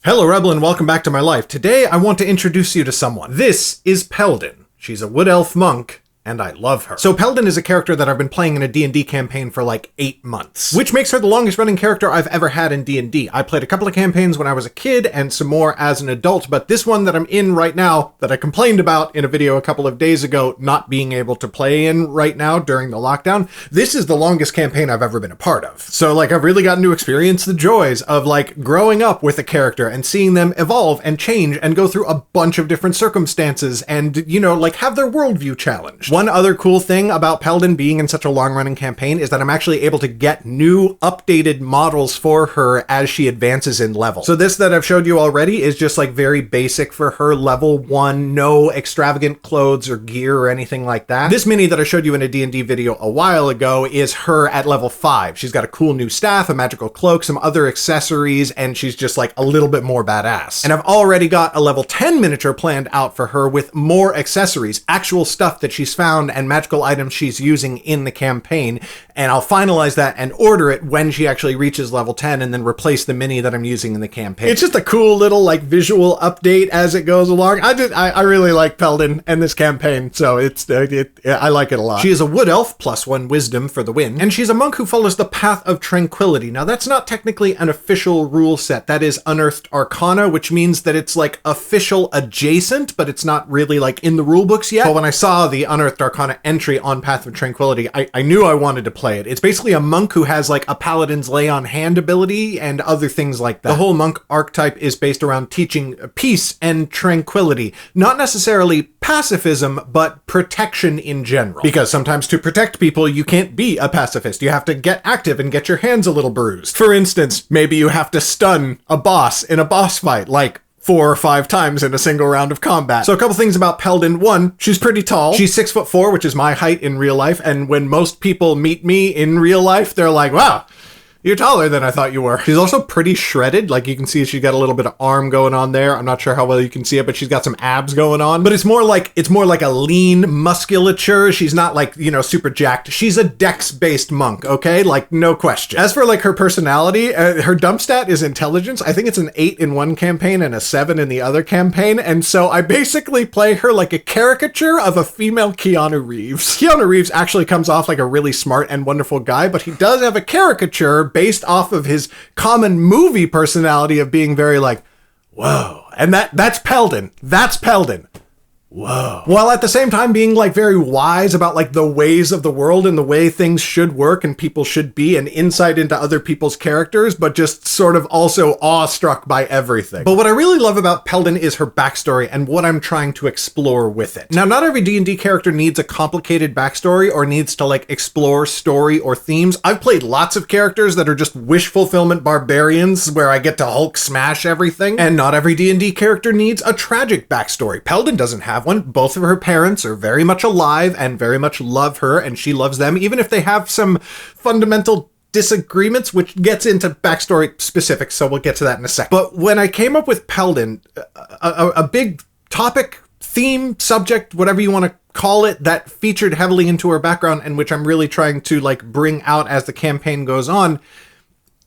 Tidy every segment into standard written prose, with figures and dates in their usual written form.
Hello Rebel and welcome back to my life. Today I want to introduce you to someone. This is Peldin. She's a wood elf monk, and I love her. So Peldin is a character that I've been playing in a D&D campaign for like 8 months, which makes her the longest running character I've ever had in D&D. I played a couple of campaigns when I was a kid and some more as an adult, but this one that I'm in right now, that I complained about in a video a couple of days ago, not being able to play in right now during the lockdown, this is the longest campaign I've ever been a part of. So like I've really gotten to experience the joys of like growing up with a character and seeing them evolve and change and go through a bunch of different circumstances and, you know, like have their worldview challenged. One other cool thing about Peldin being in such a long-running campaign is that I'm actually able to get new updated models for her as she advances in level. So this that I've showed you already is just like very basic for her level 1, no extravagant clothes or gear or anything like that. This mini that I showed you in a D&D video a while ago is her at level 5. She's got a cool new staff, a magical cloak, some other accessories, and she's just like a little bit more badass. And I've already got a level 10 miniature planned out for her with more accessories, actual stuff that she's found and magical items she's using in the campaign, and I'll finalize that and order it when she actually reaches level 10 and then replace the mini that I'm using in the campaign. It's just a cool little like visual update as it goes along. I really like Peldin and this campaign, so I like it a lot. She is a wood elf, +1 wisdom for the win, and she's a monk who follows the path of tranquility. Now that's not technically an official rule set. That is unearthed arcana, which means that it's like official adjacent, but it's not really like in the rule books yet. But when I saw the unearthed arcana entry on Path of Tranquility, I knew I wanted to play it. It's basically a monk who has like a paladin's lay on hand ability and other things like that. The whole monk archetype is based around teaching peace and tranquility, not necessarily pacifism, but protection in general. Because sometimes to protect people, you can't be a pacifist. You have to get active and get your hands a little bruised. For instance, maybe you have to stun a boss in a boss fight, like 4 or 5 times in a single round of combat. So a couple things about Peldin. One, she's pretty tall. She's 6'4", which is my height in real life. And when most people meet me in real life, they're like, wow, you're taller than I thought you were. She's also pretty shredded. Like you can see she's got a little bit of arm going on there. I'm not sure how well you can see it, but she's got some abs going on. But it's more like a lean musculature. She's not like, you know, super jacked. She's a dex-based monk, okay? Like no question. As for like her personality, her dump stat is intelligence. I think it's an 8 in one campaign and a 7 in the other campaign. And so I basically play her like a caricature of a female Keanu Reeves. Keanu Reeves actually comes off like a really smart and wonderful guy, but he does have a caricature based off of his common movie personality of being very like, whoa. And that's Peldin. That's Peldin. Whoa. While at the same time being like very wise about like the ways of the world and the way things should work and people should be and insight into other people's characters, but just sort of also awestruck by everything. But what I really love about Peldin is her backstory and what I'm trying to explore with it. Now, not every D&D character needs a complicated backstory or needs to like explore story or themes. I've played lots of characters that are just wish fulfillment barbarians where I get to Hulk smash everything. And not every D&D character needs a tragic backstory. Peldin doesn't have one. Both of her parents are very much alive and very much love her, and she loves them, even if they have some fundamental disagreements, which gets into backstory specifics, so we'll get to that in a sec. But when I came up with Peldin, a big topic, theme, subject, whatever you want to call it, that featured heavily into her background and which I'm really trying to like bring out as the campaign goes on,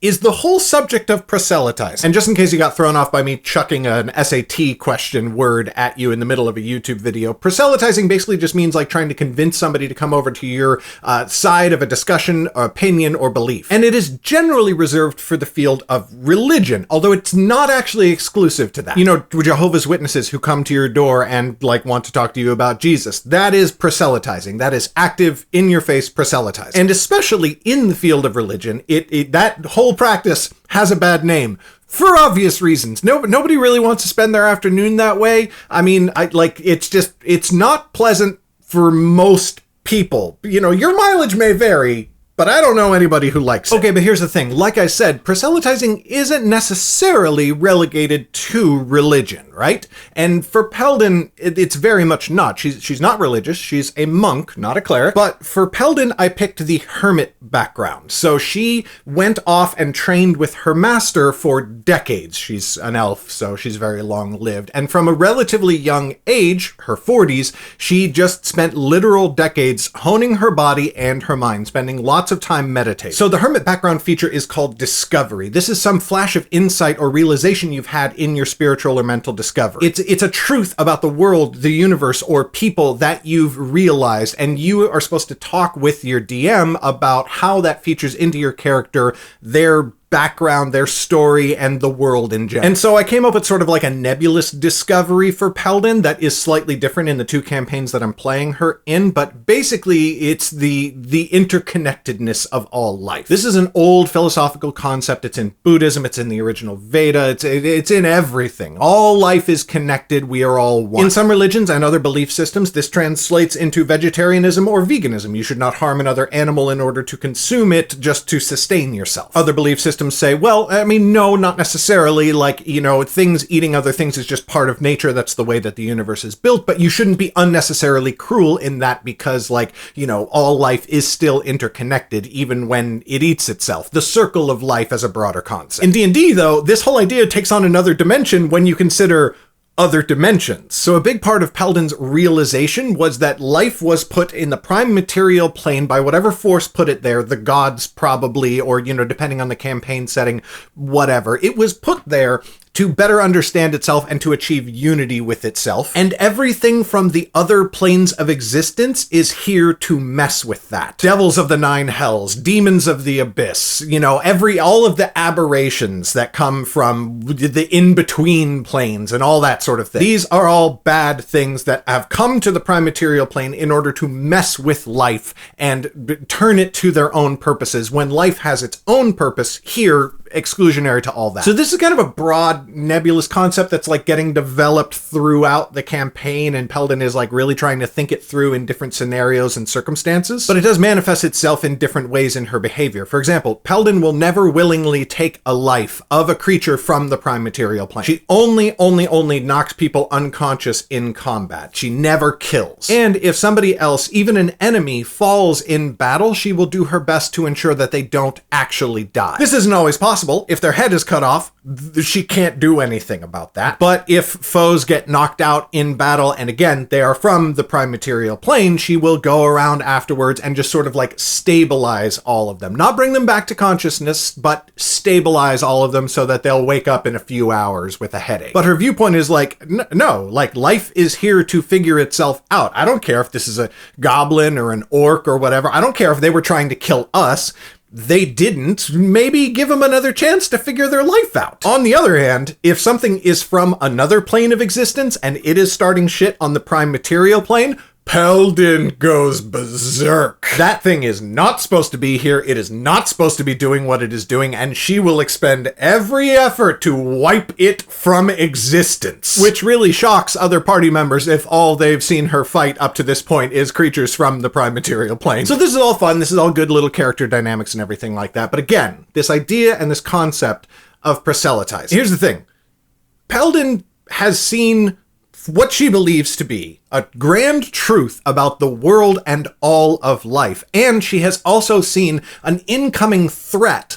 is the whole subject of proselytizing. And just in case you got thrown off by me chucking an SAT question word at you in the middle of a YouTube video, proselytizing basically just means like trying to convince somebody to come over to your side of a discussion, or opinion, or belief. And it is generally reserved for the field of religion, although it's not actually exclusive to that. You know, Jehovah's Witnesses who come to your door and like want to talk to you about Jesus. That is proselytizing. That is active, in-your-face proselytizing. And especially in the field of religion, that whole practice has a bad name for obvious reasons. Nobody really wants to spend their afternoon that way. I mean, it's not pleasant for most people. You know, your mileage may vary, but I don't know anybody who likes it. Okay, but here's the thing. Like I said, proselytizing isn't necessarily relegated to religion, right? And for Peldin, it's very much not. She's not religious. She's a monk, not a cleric. But for Peldin, I picked the hermit background. So she went off and trained with her master for decades. She's an elf, so she's very long-lived. And from a relatively young age, her 40s, she just spent literal decades honing her body and her mind, spending lots lots of time meditating. So the hermit background feature is called discovery. This is some flash of insight or realization you've had in your spiritual or mental discovery. It's a truth about the world, the universe, or people that you've realized, and you are supposed to talk with your DM about how that features into your character, their background, their story, and the world in general. And so I came up with sort of like a nebulous discovery for Peldin that is slightly different in the two campaigns that I'm playing her in, but basically it's the interconnectedness of all life. This is an old philosophical concept. It's in Buddhism, it's in the original VEDA, it's in everything. All life is connected, we are all one. In some religions and other belief systems, this translates into vegetarianism or veganism. You should not harm another animal in order to consume it just to sustain yourself. Other belief systems say, well, I mean, no, not necessarily. Like, you know, eating other things is just part of nature. That's the way that the universe is built. But you shouldn't be unnecessarily cruel in that because, like, you know, all life is still interconnected, even when it eats itself. The circle of life as a broader concept. In D&D, though, this whole idea takes on another dimension when you consider other dimensions. So a big part of Peldin's realization was that life was put in the prime material plane by whatever force put it there, the gods probably, or, you know, depending on the campaign setting, whatever. It was put there to better understand itself and to achieve unity with itself. And everything from the other planes of existence is here to mess with that. Devils of the nine hells, demons of the abyss, you know, all of the aberrations that come from the in-between planes and all that sort of thing. These are all bad things that have come to the prime material plane in order to mess with life and turn it to their own purposes when life has its own purpose here, exclusionary to all that. So this is kind of a broad, nebulous concept that's like getting developed throughout the campaign, and Peldin is like really trying to think it through in different scenarios and circumstances, but it does manifest itself in different ways in her behavior. For example, Peldin will never willingly take a life of a creature from the prime material plane. She only knocks people unconscious in combat. She never kills. And if somebody else, even an enemy, falls in battle, she will do her best to ensure that they don't actually die. This isn't always possible. If their head is cut off, she can't do anything about that. But if foes get knocked out in battle, and again, they are from the prime material plane, she will go around afterwards and just sort of like stabilize all of them. Not bring them back to consciousness, but stabilize all of them so that they'll wake up in a few hours with a headache. But her viewpoint is like, no, like life is here to figure itself out. I don't care if this is a goblin or an orc or whatever. I don't care if they were trying to kill us. They didn't. Maybe give them another chance to figure their life out. On the other hand, if something is from another plane of existence and it is starting shit on the prime material plane, Peldin goes berserk. That thing is not supposed to be here. It is not supposed to be doing what it is doing, and she will expend every effort to wipe it from existence. Which really shocks other party members if all they've seen her fight up to this point is creatures from the prime material plane. So this is all fun. This is all good little character dynamics and everything like that. But again, this idea and this concept of proselytizing. Here's the thing. Peldin has seen what she believes to be a grand truth about the world and all of life. And she has also seen an incoming threat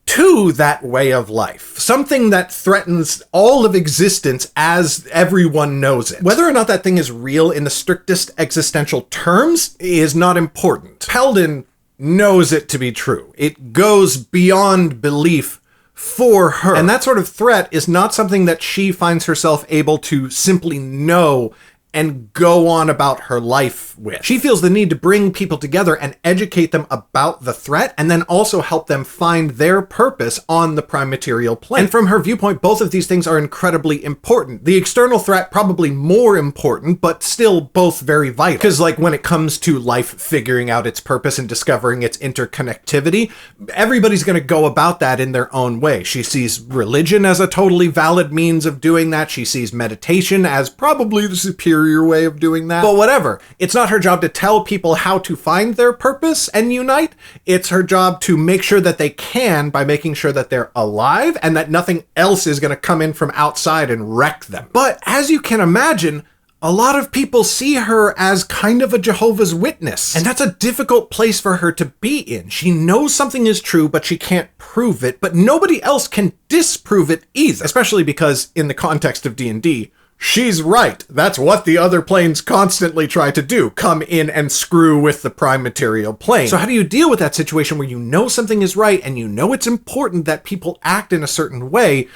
to that way of life. Something that threatens all of existence as everyone knows it. Whether or not that thing is real in the strictest existential terms is not important. Peldin knows it to be true. It goes beyond belief for her. And that sort of threat is not something that she finds herself able to simply know and go on about her life with. She feels the need to bring people together and educate them about the threat, and then also help them find their purpose on the prime material plane. And from her viewpoint, both of these things are incredibly important. The external threat probably more important, but still both very vital. Because like when it comes to life figuring out its purpose and discovering its interconnectivity, everybody's going to go about that in their own way. She sees religion as a totally valid means of doing that. She sees meditation as probably the superior way of doing that. But whatever. It's not her job to tell people how to find their purpose and unite. It's her job to make sure that they can by making sure that they're alive and that nothing else is going to come in from outside and wreck them. But as you can imagine, a lot of people see her as kind of a Jehovah's Witness, and that's a difficult place for her to be in. She knows something is true, but she can't prove it, but nobody else can disprove it either, especially because in the context of D&D, she's right. That's what the other planes constantly try to do. Come in and screw with the prime material plane. So how do you deal with that situation where you know something is right and you know it's important that people act in a certain way,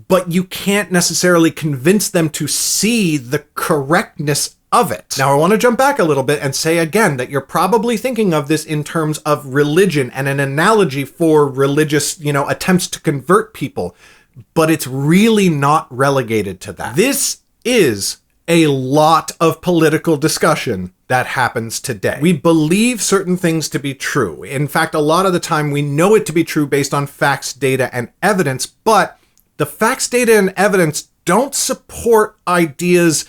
but you can't necessarily convince them to see the correctness of it? Now, I want to jump back a little bit and say again that you're probably thinking of this in terms of religion and an analogy for religious, attempts to convert people, but it's really not relegated to that. This is a lot of political discussion that happens today. We believe certain things to be true. In fact, a lot of the time we know it to be true based on facts, data, and evidence, but the facts, data, and evidence don't support ideas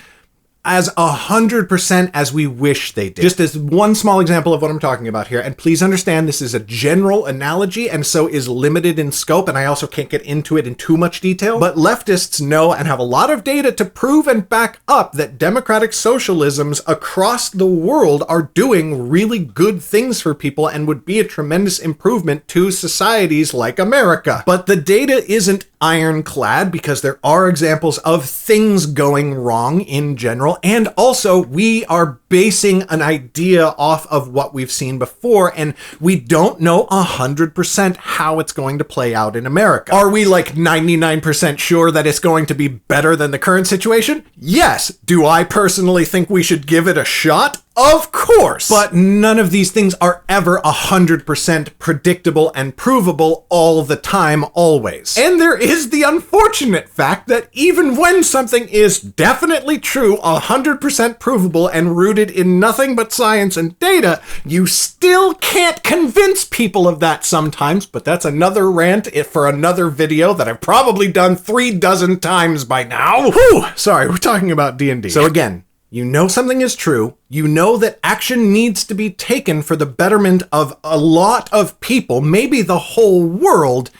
as 100% as we wish they did. Just as one small example of what I'm talking about here, and please understand this is a general analogy and so is limited in scope, and I also can't get into it in too much detail, but leftists know and have a lot of data to prove and back up that democratic socialisms across the world are doing really good things for people and would be a tremendous improvement to societies like America. But the data isn't ironclad because there are examples of things going wrong in general. And also, we are basing an idea off of what we've seen before, and we don't know 100% how it's going to play out in America. Are we like 99% sure that it's going to be better than the current situation? Yes. Do I personally think we should give it a shot? Of course! But none of these things are ever 100% predictable and provable all the time, always. And there is the unfortunate fact that even when something is definitely true, 100% provable, and rooted in nothing but science and data, you still can't convince people of that sometimes, but that's another rant for another video that I've probably done 36 times by now. Whew! Sorry, we're talking about D&D. So again, you know something is true, you know that action needs to be taken for the betterment of a lot of people, maybe the whole world,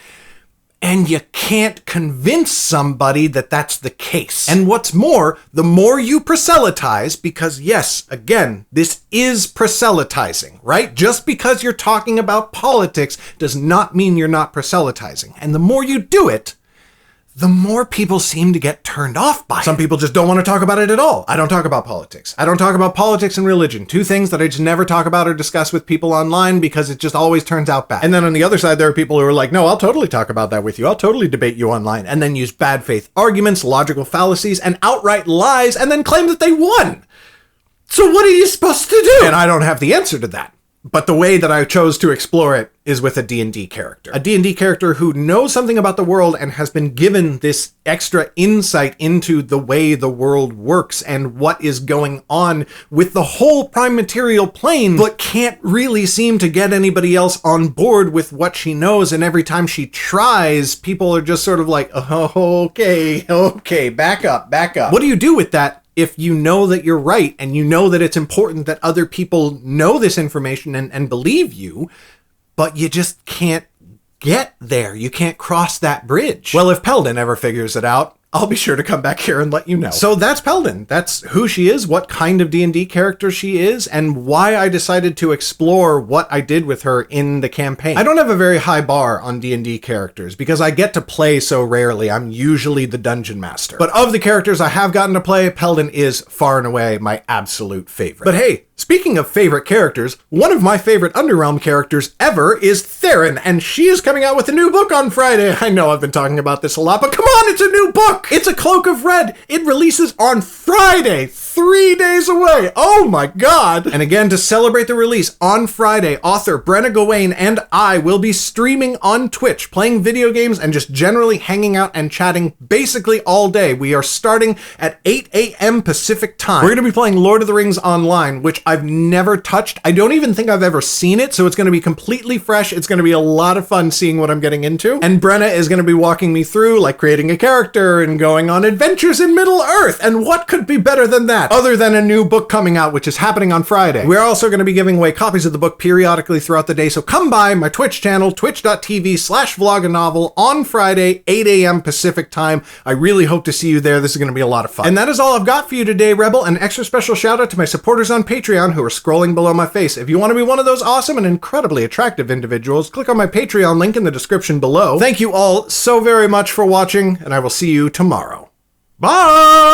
and you can't convince somebody that that's the case. And what's more, the more you proselytize, because yes, again, this is proselytizing, right? Just because you're talking about politics does not mean you're not proselytizing. And the more you do it, the more people seem to get turned off by it. Some people just don't want to talk about it at all. I don't talk about politics. I don't talk about politics and religion. Two things that I just never talk about or discuss with people online because it just always turns out bad. And then on the other side, there are people who are like, no, I'll totally talk about that with you. I'll totally debate you online. And then use bad faith arguments, logical fallacies, and outright lies, and then claim that they won. So what are you supposed to do? And I don't have the answer to that. But the way that I chose to explore it is with a D&D character. A D&D character who knows something about the world and has been given this extra insight into the way the world works and what is going on with the whole prime material plane, but can't really seem to get anybody else on board with what she knows. And every time she tries, people are just sort of like, oh, okay, back up. What do you do with that? If you know that you're right and you know that it's important that other people know this information and believe you, but you just can't get there. You can't cross that bridge. Well, if Peldin ever figures it out, I'll be sure to come back here and let you know. So that's Peldin. That's who she is, what kind of D&D character she is, and why I decided to explore what I did with her in the campaign. I don't have a very high bar on D&D characters because I get to play so rarely. I'm usually the dungeon master. But of the characters I have gotten to play, Peldin is far and away my absolute favorite. But hey, speaking of favorite characters, one of my favorite Underrealm characters ever is Theron, and she is coming out with a new book on Friday. I know I've been talking about this a lot, but come on, it's a new book! It's A Cloak of Red. It releases on Friday, 3 days away. Oh my God. And again, to celebrate the release on Friday, author Brenna Gawain and I will be streaming on Twitch, playing video games and just generally hanging out and chatting basically all day. We are starting at 8 a.m. Pacific time. We're going to be playing Lord of the Rings Online, which I've never touched. I don't even think I've ever seen it, so it's going to be completely fresh. It's going to be a lot of fun seeing what I'm getting into. And Brenna is going to be walking me through, like, creating a character and going on adventures in Middle-earth. And what could be better than that, other than a new book coming out, which is happening on Friday. We're also going to be giving away copies of the book periodically throughout the day, so come by my Twitch channel, twitch.tv/vloganovel on Friday, 8 a.m. Pacific time. I really hope to see you there. This is going to be a lot of fun. And that is all I've got for you today, Rebel. An extra special shout out to my supporters on Patreon who are scrolling below my face. If you want to be one of those awesome and incredibly attractive individuals, click on my Patreon link in the description below. Thank you all so very much for watching, and I will see you tomorrow. Bye!